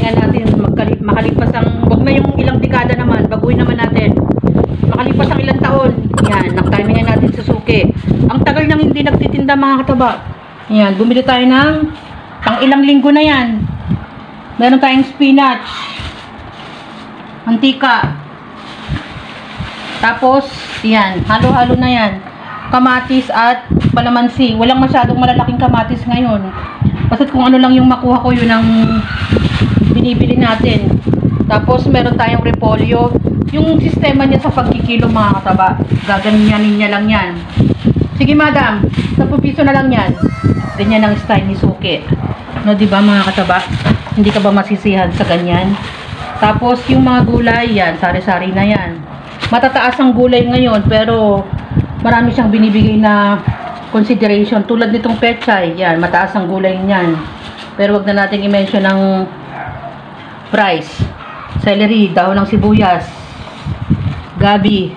Timingan natin, makalipas ang, wag na yung ilang dekada naman, baguhin naman natin. Makalipas ang ilang taon, yan, nakatimingan natin sa suki. Ang tagal nang hindi nagtitinda mga kataba. Yan, bumili tayo ng pang ilang linggo na yan. Meron tayong spinach, mantika. Tapos, yan, halo-halo na yan. Kamatis at palamansi. Walang masyadong malalaking kamatis ngayon. Basta kung ano lang yung makuha ko, yun ang binibili natin. Tapos, meron tayong repolyo. Yung sistema niya sa pagkikilo mga kataba, gaganyanin niya lang yan. Sige madam, 10 piso na lang yan. Ganyan ang style ni Suki. No, diba mga kataba? Hindi ka ba masisihan sa ganyan? Tapos, yung mga gulay, yan, sari-sari na yan. Matataas ang gulay ngayon, pero marami siyang binibigay na consideration. Tulad nitong pechay, yan, mataas ang gulay niyan. Pero wag na natin i-mention ang price. Celery, dahon ng sibuyas, gabi.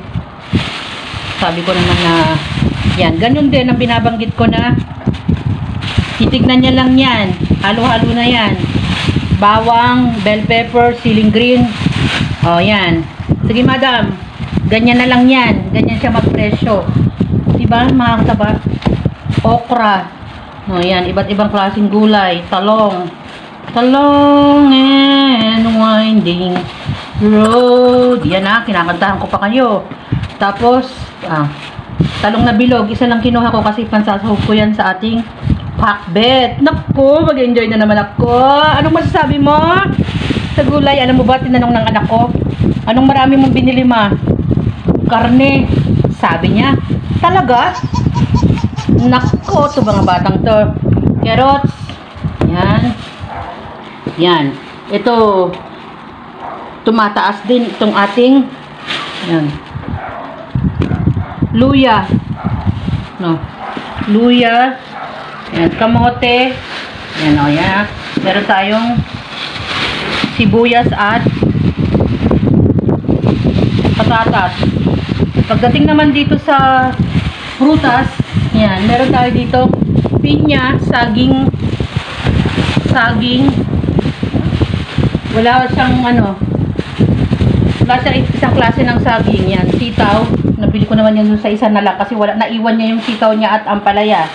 Sabi ko naman na, yan, ganun din ang binabanggit ko na titignan niya lang yan. Halo-halo na yan. Bawang, bell pepper, ceiling green. O, yan. Sige madam, ganyan na lang yan. Ganyan siya magpresyo. Diba mga kataba? Okra. O yan, iba't ibang klaseng gulay. Talong. Talong and winding road. Yan na, kinakantahan ko pa kayo. Tapos, talong na bilog. Isa lang kinuha ko kasi pansasahog ko yan sa ating pakbet. Naku, mag-enjoy na naman ako. Anong masasabi mo sa gulay? Alam mo ba, tinanong ng anak ko, anong marami mong binili ma? Karne. Sabi niya, talaga? Nako, ito mga batang to. Carrots. Yan. Yan. Ito, tumataas din itong ating, yan, luya. No. Luya. Yan, kamote. Yan o, yan. Meron tayong sibuyas at patatas. Pagdating naman dito sa prutas, yan, meron tayo dito pinya, saging, wala siyang wala siyang isang klase ng saging. Yan, sitaw, nabili ko naman yan sa isa na lang kasi wala, naiwan niya yung sitaw niya at ampalaya.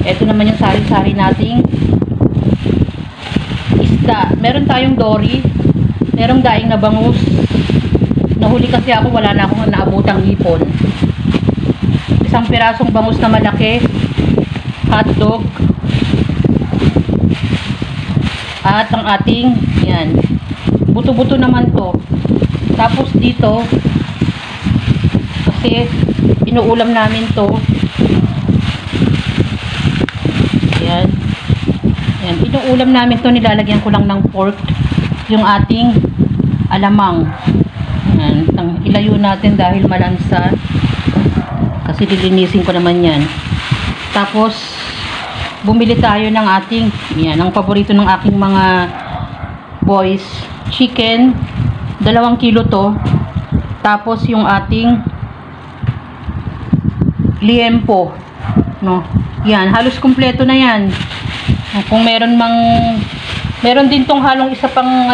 Ito naman yung sari-sari nating isda. Meron tayong dory, merong daing na bangus. Nahuli kasi ako, wala na akong naabutang hipon. Isang pirasong bangus na malaki, hotdog, at ang ating, yan, buto-buto naman to. Tapos dito, kasi inuulam namin to, yan, yan, inuulam namin to, nilalagyan ko lang ng pork, yung ating alamang. Yan, ilayo natin dahil malansa, kasi lilinisin ko naman yan. Tapos bumili tayo ng ating, yan, ang paborito ng aking mga boys, chicken, 2 kilo to. Tapos yung ating liempo, no, yan, halos kumpleto na yan. Kung meron din tong halong isa pang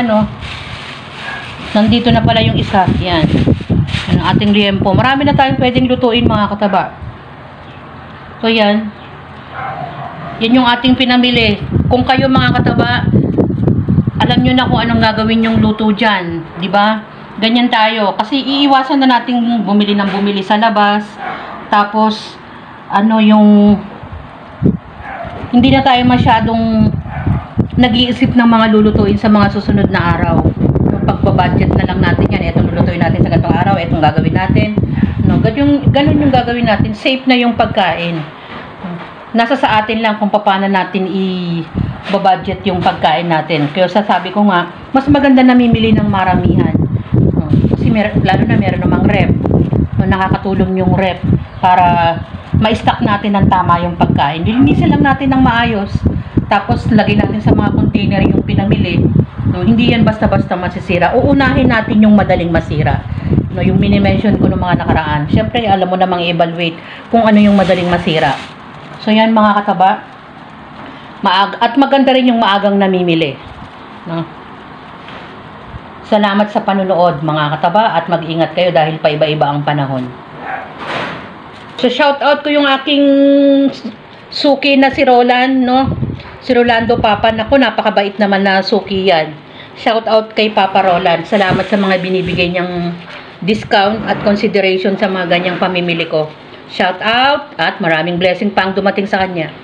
nandito na pala yung isa, yan, ang ating liempo. Marami na tayong pwedeng lutuin mga kataba. So yan, yan yung ating pinamili. Kung kayo mga kataba, alam nyo na kung anong gagawin yung luto dyan, di ba? Ganyan tayo, kasi iiwasan na nating bumili ng bumili sa labas. Tapos yung hindi na tayo masyadong nag-iisip ng mga lulutuin sa mga susunod na araw. Pagbabudget na lang natin yan, itong lulutuin natin sa ganitong araw, itong gagawin natin, no, ganun yung gagawin natin. Safe na yung pagkain. Nasa sa atin lang kung paano natin i-budget yung pagkain natin. Kaya sasabi ko nga, mas maganda namimili ng maramihan. Kasi lalo na meron namang rep. Nakakatulong yung rep para ma-stock natin ng tama yung pagkain. Lilinisin lang natin ng maayos. Tapos lagay natin sa mga container yung pinamili. No, hindi yan basta-basta masisira. Uunahin natin yung madaling masira. No, yung mini-mention ko ng mga nakaraan. Siyempre, alam mo namang i-evaluate kung ano yung madaling masira. So yan mga kataba, At maganda rin yung maagang namimili. No? Salamat sa panunood mga kataba at mag-ingat kayo dahil paiba-iba ang panahon. So shout out ko yung aking suki na si Roland, no? Si Rolando Papa, nako napakabait naman na suki yan. Shout out kay Papa Roland. Salamat sa mga binibigay niyang discount at consideration sa mga ganyang pamimili ko. Shout out at maraming blessing pa ang dumating sa kanya.